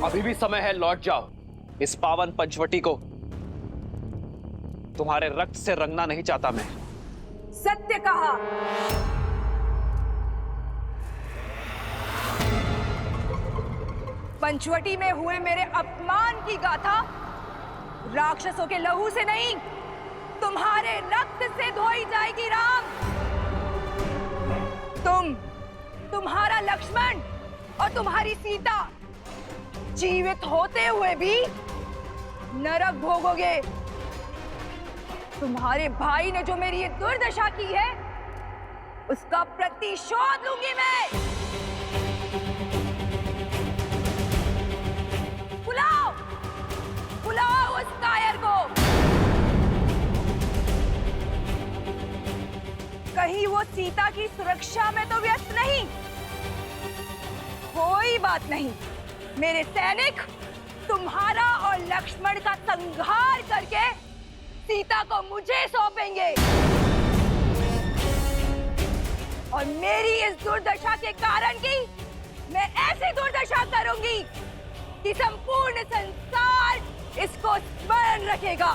अभी भी समय है, लौट जाओ। इस पावन पंचवटी को तुम्हारे रक्त से रंगना नहीं चाहता मैं। सत्य कहा। पंचवटी में हुए मेरे अपमान की गाथा राक्षसों के लहू से नहीं, तुम्हारे रक्त से धोई जाएगी राम। तुम्हारा लक्ष्मण और तुम्हारी सीता जीवित होते हुए भी नरक भोगोगे। तुम्हारे भाई ने जो मेरी ये दुर्दशा की है, उसका प्रतिशोध लूंगी मैं। बुलाओ, बुलाओ उस कायर को। कहीं वो सीता की सुरक्षा में तो व्यस्त नहीं? कोई बात नहीं, मेरे सैनिक तुम्हारा और लक्ष्मण का संहार करके सीता को मुझे सौंपेंगे। और मेरी इस दुर्दशा के कारण की मैं ऐसी दुर्दशा करूंगी कि संपूर्ण संसार इसको स्मरण रखेगा।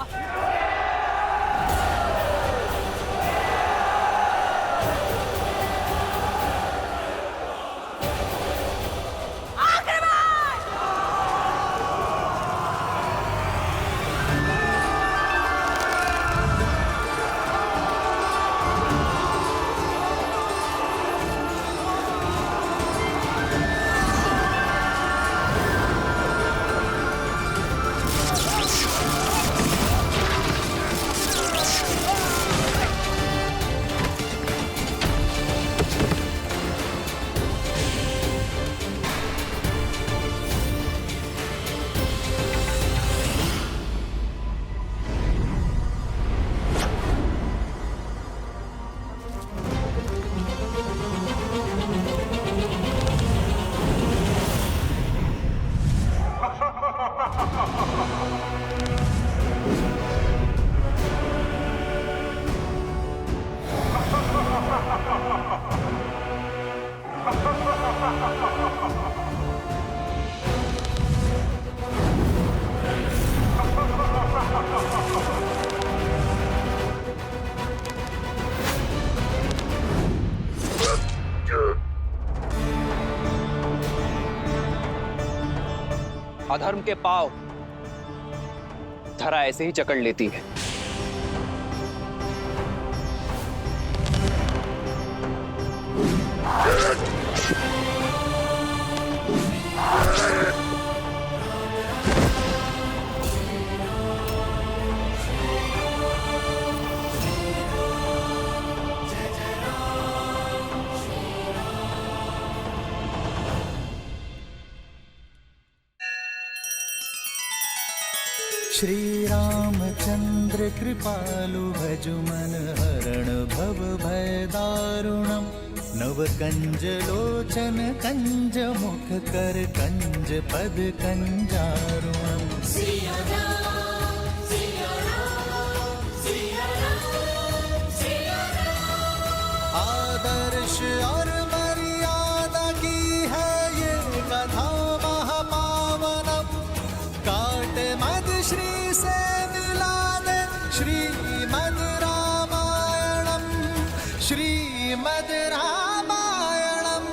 अधर्म के पांव धरा ऐसे ही जकड़ लेती है। श्री रामचंद्र कृपालु भजु मन हरण भव भय दारुणम। नव कंज लोचन कंज मुख कर कंज पद कंजारुणम। आदर्श और मर्यादा की है ये कथा महापावनम। काट मद श्री से मिला दे श्रीमद् रामायणम। श्रीमद् रामायणम।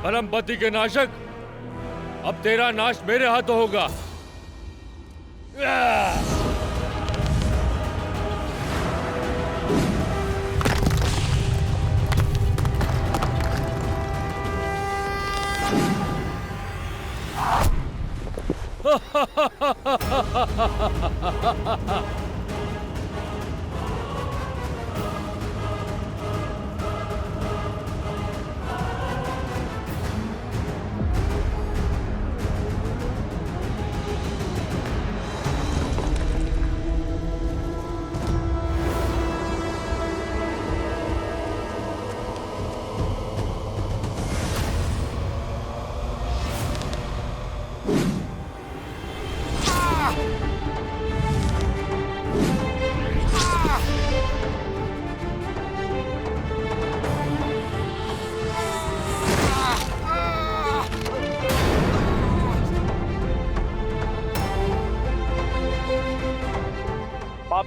परमपति के नाशक, अब तेरा नाश मेरे हाथों होगा।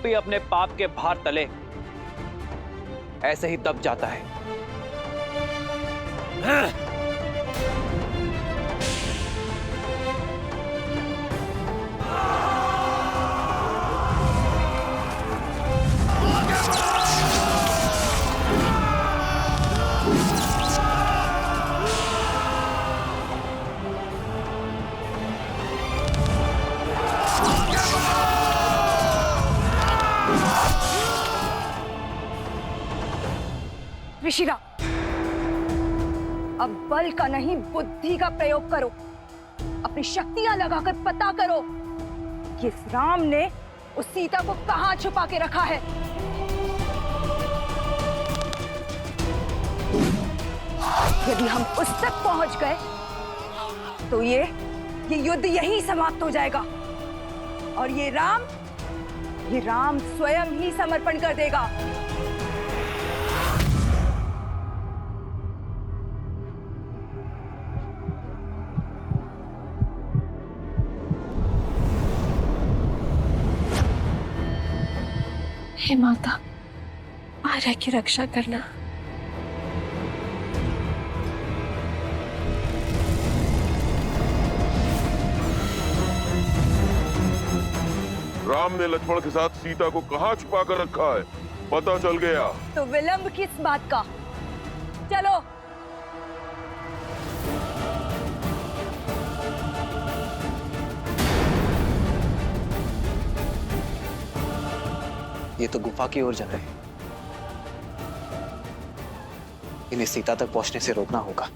पापी अपने पाप के भार तले ऐसे ही दब जाता है। ऋषिराम, अब बल का नहीं बुद्धि का प्रयोग करो। अपनी शक्तियां लगाकर पता करो कि इस राम ने उस सीता को कहां छुपा के रखा है। यदि हम उस तक पहुंच गए तो ये युद्ध यहीं समाप्त हो जाएगा और ये राम स्वयं ही समर्पण कर देगा। हे माता, आर्या की रक्षा करना। राम ने लक्ष्मण के साथ सीता को कहाँ छुपा कर रखा है, पता चल गया। तो विलंब किस बात का? चलो। ये तो गुफा की ओर जा रहे हैं। इन्हें सीता तक पहुंचने से रोकना होगा।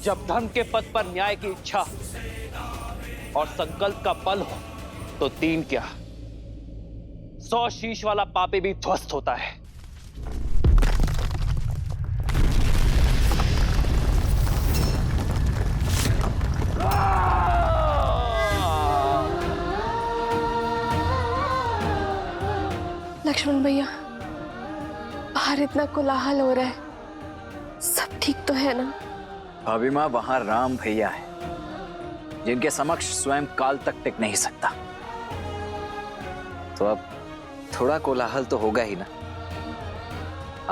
जब धर्म के पथ पर न्याय की इच्छा और संकल्प का बल हो तो दीन क्या 100 शीश वाला पापी भी ध्वस्त होता है। लक्ष्मण भैया, बाहर इतना कोलाहल हो रहा है, सब ठीक तो है ना? भाभी माँ, वहां राम भैया है जिनके समक्ष स्वयं काल तक टिक नहीं सकता, तो अब थोड़ा कोलाहल तो होगा ही ना।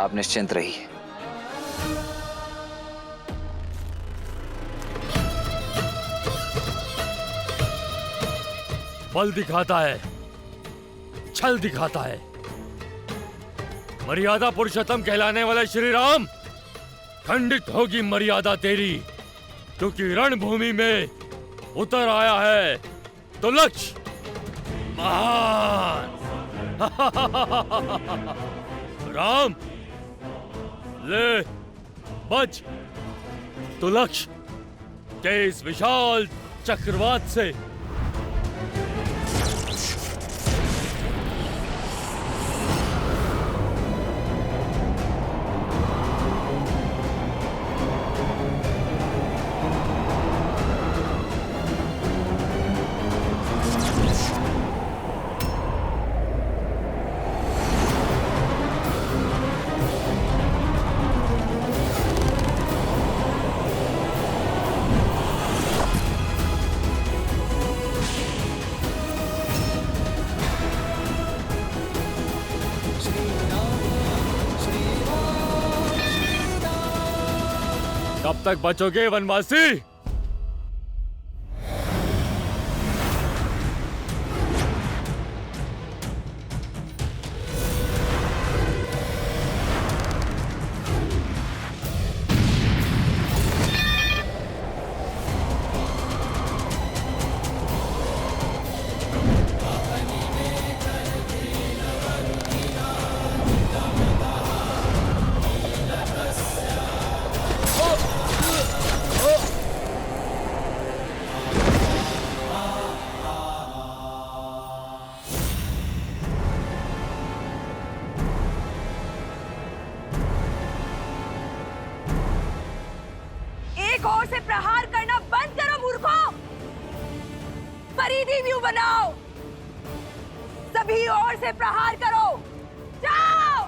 आप निश्चिंत रहिए। बल दिखाता है, छल दिखाता है। मर्यादा पुरुषोत्तम कहलाने वाले श्री राम, खंडित होगी मर्यादा तेरी, क्योंकि रणभूमि में उतर आया है तो लक्ष्य महान। राम ले बच, तो लक्ष्य के इस विशाल चक्रवात से कब तक बचोगे वनवासी? एक और से प्रहार करना बंद करो मूर्खों। फरीदी व्यू बनाओ। सभी ओर से प्रहार करो। जाओ।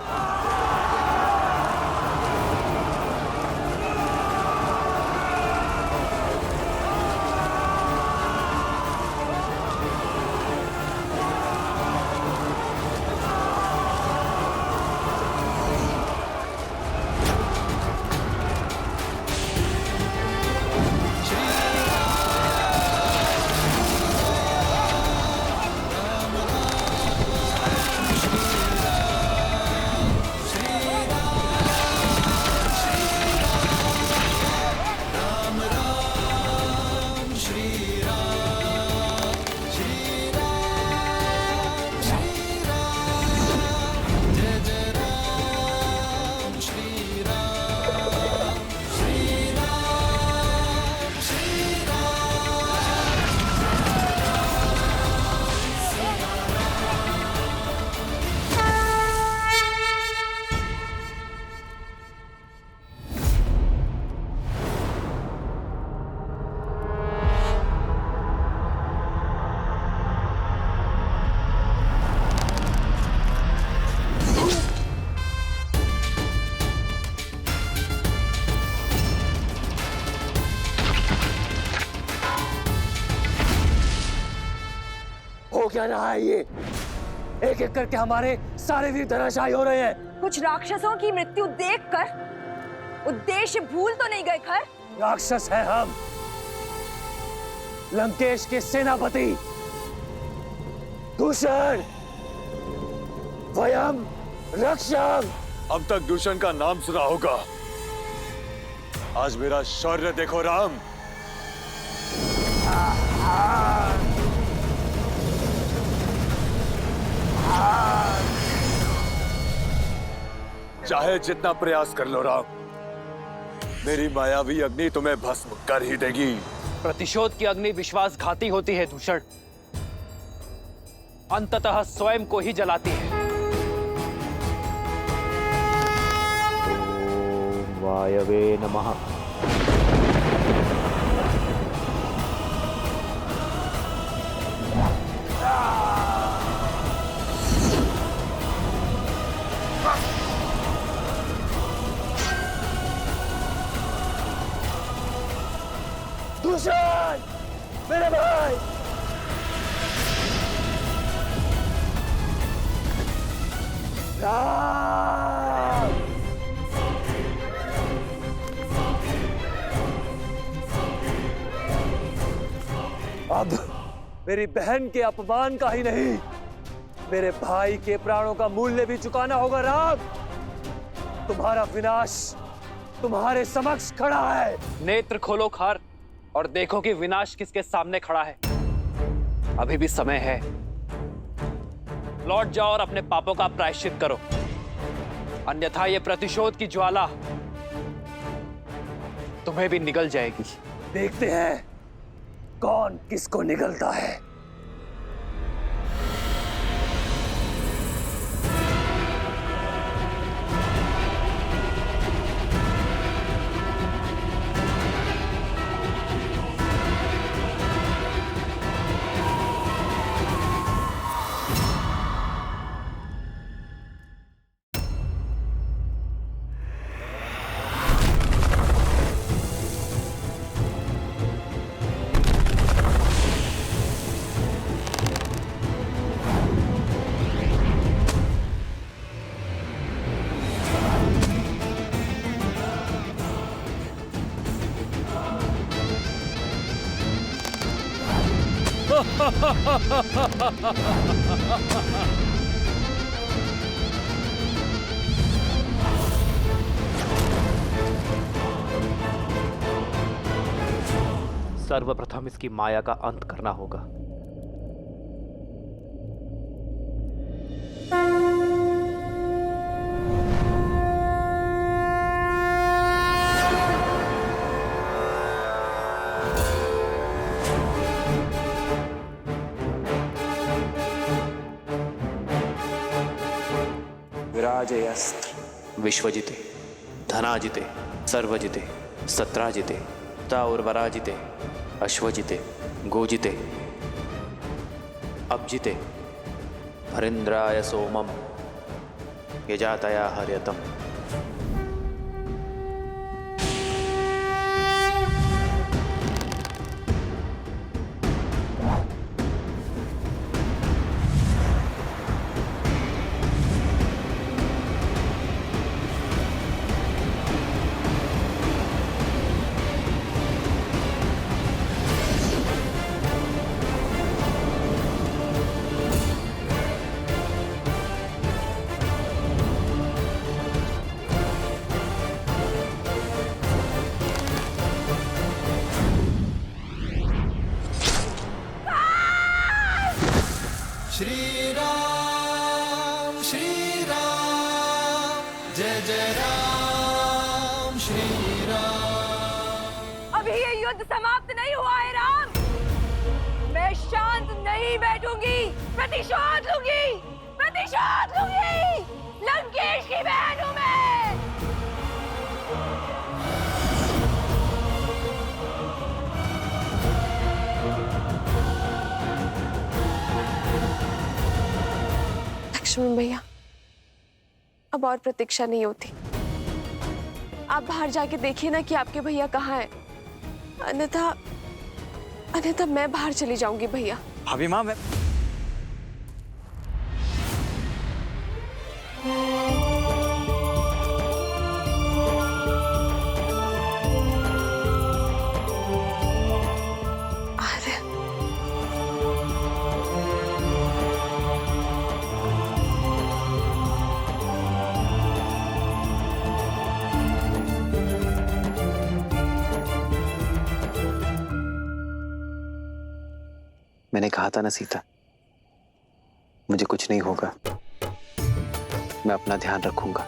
हो क्या रहा है ये? एक एक करके हमारे सारे वीर धराशायी हो रहे हैं। कुछ राक्षसों की मृत्यु देखकर उद्देश्य भूल तो नहीं गए खर? राक्षस है हम, लंकेश के सेनापति दूषण, वयम रक्षम। अब तक दूषण का नाम सुना होगा, आज मेरा शौर्य देखो राम। चाहे जितना प्रयास कर लो राम, मेरी मायावी अग्नि तुम्हें भस्म कर ही देगी। प्रतिशोध की अग्नि विश्वासघाती होती है दूषण, अंततः स्वयं को ही जलाती है। ओम वायवे नमः। दूषण, मेरे भाई, राम। अब मेरी बहन के अपमान का ही नहीं, मेरे भाई के प्राणों का मूल्य भी चुकाना होगा राम। तुम्हारा विनाश तुम्हारे समक्ष खड़ा है। नेत्र खोलो खार और देखो कि विनाश किसके सामने खड़ा है। अभी भी समय है, लौट जाओ और अपने पापों का प्रायश्चित करो, अन्यथा ये प्रतिशोध की ज्वाला तुम्हें भी निगल जाएगी। देखते हैं कौन किसको निगलता है। सर्वप्रथम इसकी माया का अंत करना होगा। विराजयस्त्र विश्वजिते, धनाजिते, सर्वजिते, सत्राजिते, ताउर्वराजिते, अश्वजिते, गोजिते, अब्जिते, हरिन्द्राय सोमम, यजातया हर्यतम। श्री राम, जय जय राम, श्री राम। अभी ये युद्ध समाप्त नहीं हुआ है राम। मैं शांत नहीं बैठूंगी, प्रतिशोध लूंगी, प्रतिशोध लूंगी। लंकेश की बहन हूं मैं। लक्ष्मण भैया, अब और प्रतीक्षा नहीं होती। आप बाहर जाके देखिए ना कि आपके भैया कहाँ हैं। अन्यथा मैं बाहर चली जाऊंगी भैया। भाभी माँ, मैं अरे मैंने कहा था ना सीता, मुझे कुछ नहीं होगा। मैं अपना ध्यान रखूंगा।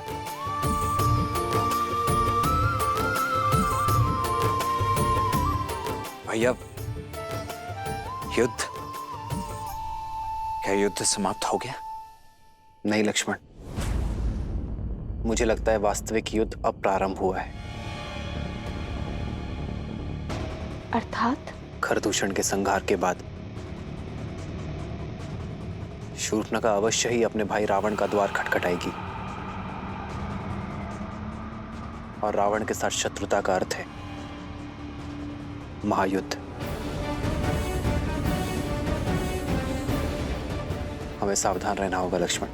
भैया, युद्ध, क्या युद्ध समाप्त हो गया? नहीं लक्ष्मण, मुझे लगता है वास्तविक युद्ध अब प्रारंभ हुआ है। अर्थात खरदूषण के संहार के बाद शूर्पणखा अवश्य ही अपने भाई रावण का द्वार खटखटाएगी। और रावण के साथ शत्रुता का अर्थ है महायुद्ध। हमें सावधान रहना होगा लक्ष्मण।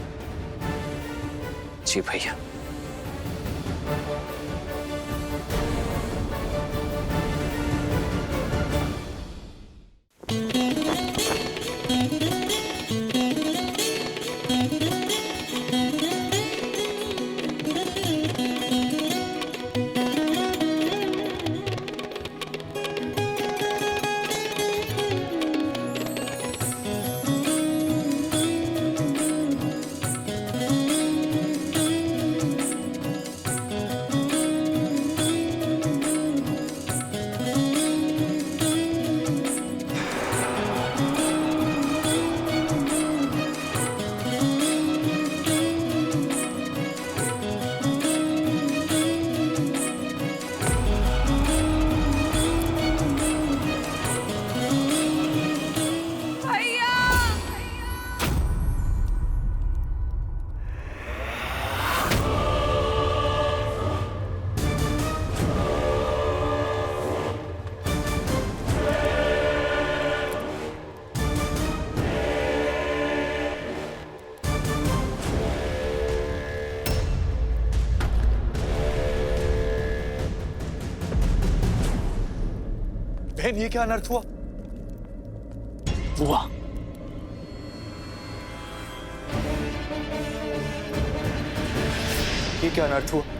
जी भैया। बहन, ये क्या अनर्थ हुआ? हुआ ये क्या अनर्थ हुआ?